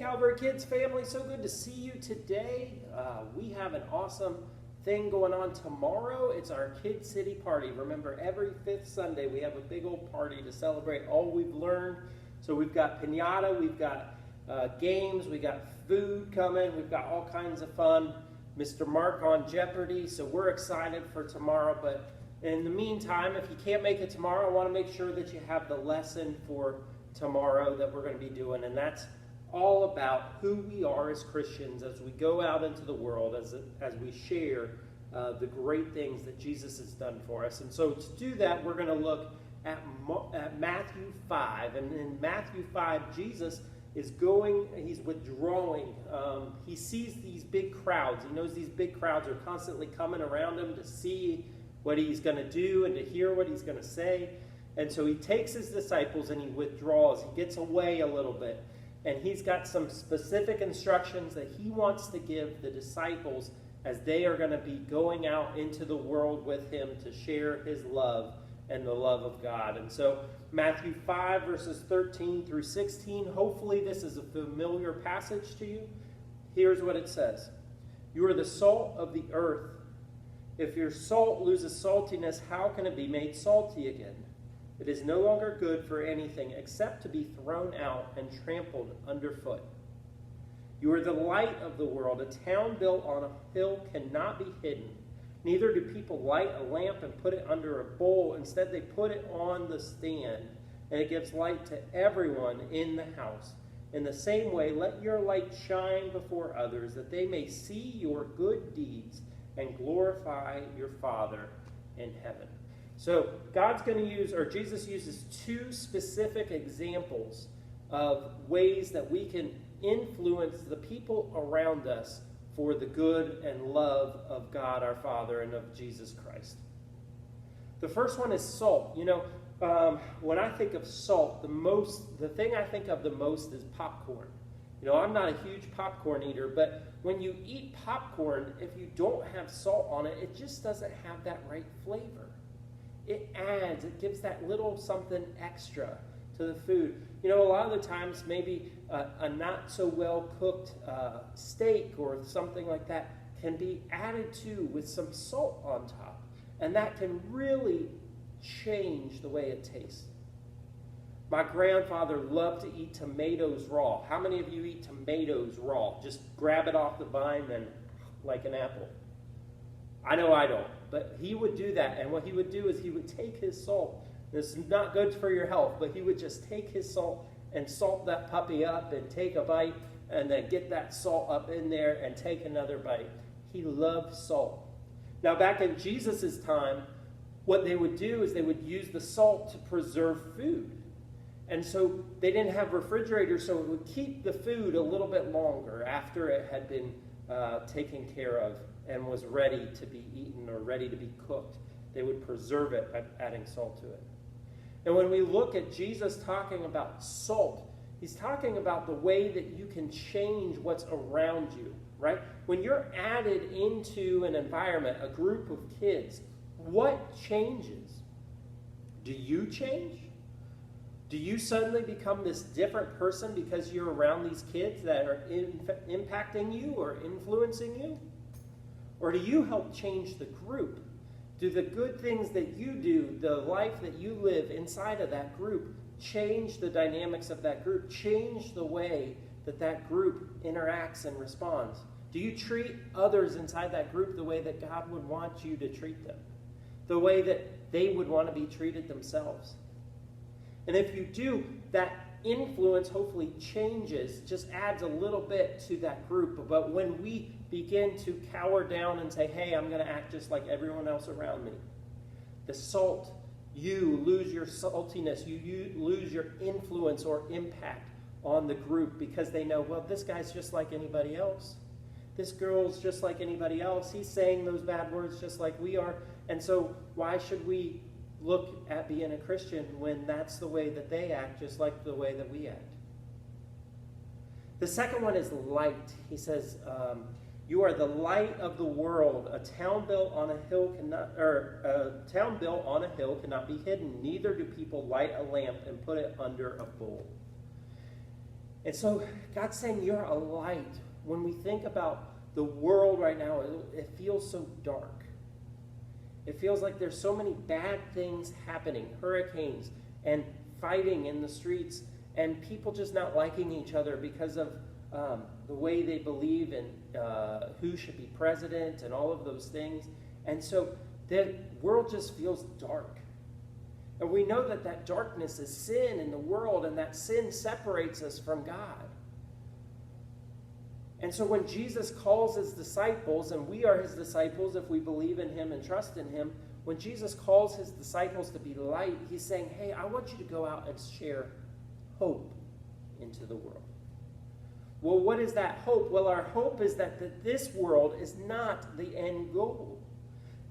Calvary Kids family, so good to see you today. We have an awesome thing going on tomorrow. It's our Kid City Party. Remember, every fifth Sunday we have a big old party to celebrate all we've learned. So we've got piñata, we've got games, we got food coming, we've got all kinds of fun. Mr. Mark on Jeopardy, so we're excited for tomorrow. But in the meantime, if you can't make it tomorrow, I want to make sure that you have the lesson for tomorrow that we're going to be doing, and that's all about who we are as Christians as we go out into the world, as we share the great things that Jesus has done for us. And so to do that, we're going to look at Matthew 5. And in Matthew 5, Jesus is he's withdrawing. He sees these big crowds. He knows these big crowds are constantly coming around him to see what he's going to do and to hear what he's going to say. And so he takes his disciples and he withdraws. He gets away a little bit. And he's got some specific instructions that he wants to give the disciples as they are going to be going out into the world with him to share his love and the love of God. And so Matthew 5, verses 13 through 16, hopefully this is a familiar passage to you. Here's what it says. You are the salt of the earth. If your salt loses saltiness, how can it be made salty again? It is no longer good for anything except to be thrown out and trampled underfoot. You are the light of the world. A town built on a hill cannot be hidden. Neither do people light a lamp and put it under a bowl. Instead, they put it on the stand, and it gives light to everyone in the house. In the same way, let your light shine before others, that they may see your good deeds and glorify your Father in heaven. So God's going to use, or Jesus uses two specific examples of ways that we can influence the people around us for the good and love of God our Father and of Jesus Christ. The first one is salt. You know, when I think of salt, the thing I think of the most is popcorn. You know, I'm not a huge popcorn eater, but when you eat popcorn, if you don't have salt on it, it just doesn't have that right flavor. It gives that little something extra to the food. You know, a lot of the times maybe a not so well cooked steak or something like that can be added to with some salt on top. And that can really change the way it tastes. My grandfather loved to eat tomatoes raw. How many of you eat tomatoes raw? Just grab it off the vine and like an apple. I know I don't, but he would do that. And what he would do is he would take his salt. This is not good for your health, but he would just take his salt and salt that puppy up and take a bite and then get that salt up in there and take another bite. He loved salt. Now, back in Jesus' time, what they would do is they would use the salt to preserve food. And so they didn't have refrigerators, so it would keep the food a little bit longer after it had been taken care of and was ready to be eaten or ready to be cooked. They would preserve it by adding salt to it. And when we look at Jesus talking about salt, he's talking about the way that you can change what's around you, right? When you're added into an environment, a group of kids, what changes? Do you change? Do you suddenly become this different person because you're around these kids that are impacting you or influencing you? Or do you help change the group? Do the good things that you do, the life that you live inside of that group, change the dynamics of that group, change the way that that group interacts and responds? Do you treat others inside that group the way that God would want you to treat them? The way that they would want to be treated themselves? And if you do, that influence hopefully changes, just adds a little bit to that group. But when we begin to cower down and say, hey, I'm going to act just like everyone else around me, the salt, you lose your saltiness, you lose your influence or impact on the group because they know, well, this guy's just like anybody else. This girl's just like anybody else. He's saying those bad words just like we are. And so why should we look at being a Christian when that's the way that they act, just like the way that we act? The second one is light. He says, you are the light of the world. A town built on a hill cannot be hidden. Neither do people light a lamp and put it under a bowl. And so God's saying you're a light. When we think about the world right now, it feels so dark. It feels like there's so many bad things happening, hurricanes and fighting in the streets, and people just not liking each other because of the way they believe in who should be president and all of those things. And so the world just feels dark. And we know that that darkness is sin in the world, and that sin separates us from God. And so when Jesus calls his disciples, and we are his disciples if we believe in him and trust in him, when Jesus calls his disciples to be light, he's saying, hey, I want you to go out and share hope into the world. Well, what is that hope? Well, our hope is that this world is not the end goal.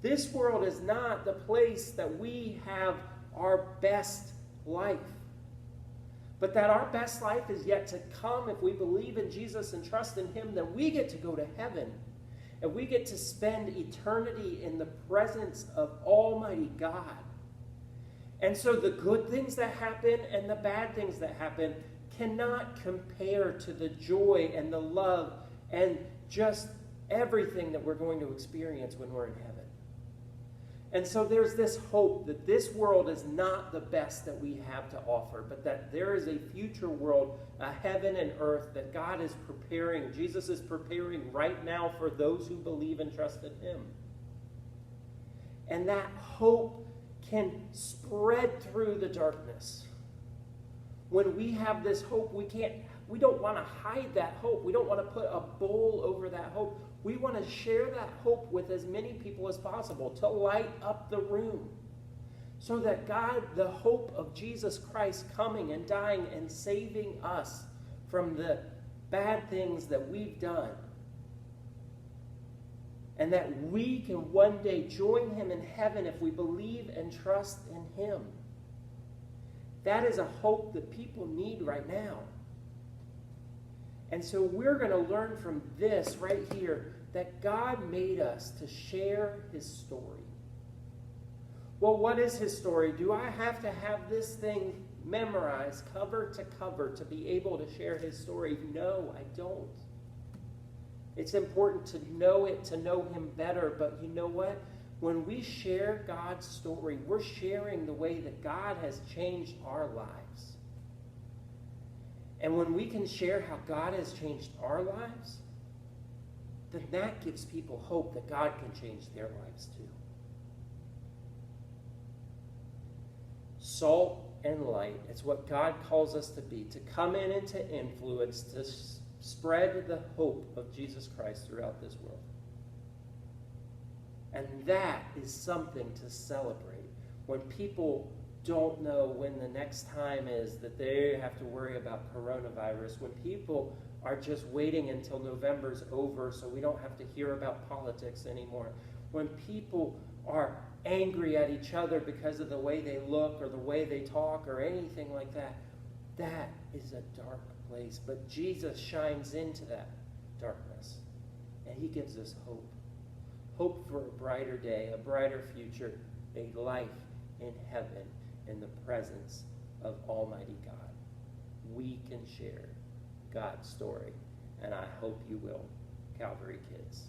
This world is not the place that we have our best life. But that our best life is yet to come. If we believe in Jesus and trust in him, then we get to go to heaven. And we get to spend eternity in the presence of Almighty God. And so the good things that happen and the bad things that happen cannot compare to the joy and the love and just everything that we're going to experience when we're in heaven. And so there's this hope that this world is not the best that we have to offer, but that there is a future world, a heaven and earth that God is preparing, Jesus is preparing right now for those who believe and trust in him. And that hope can spread through the darkness. When we have this hope, we don't want to hide that hope. We don't want to put a bowl over that hope. We want to share that hope with as many people as possible to light up the room so that God, the hope of Jesus Christ coming and dying and saving us from the bad things that we've done, and that we can one day join him in heaven if we believe and trust in him. That is a hope that people need right now. And so we're going to learn from this right here that God made us to share his story. Well, what is his story? Do I have to have this thing memorized cover to cover to be able to share his story? No, I don't. It's important to know it, to know him better. But you know what? When we share God's story, we're sharing the way that God has changed our lives. And when we can share how God has changed our lives, then that gives people hope that God can change their lives too. Salt and light, it's what God calls us to be, to come in and to influence, to spread the hope of Jesus Christ throughout this world. And that is something to celebrate. When people don't know when the next time is that they have to worry about coronavirus, when people are just waiting until November's over so we don't have to hear about politics anymore, when people are angry at each other because of the way they look or the way they talk or anything like that, that is a dark place. But Jesus shines into that darkness, and he gives us hope. Hope for a brighter day, a brighter future, a life in heaven in the presence of Almighty God. We can share God's story, and I hope you will, Calvary Kids.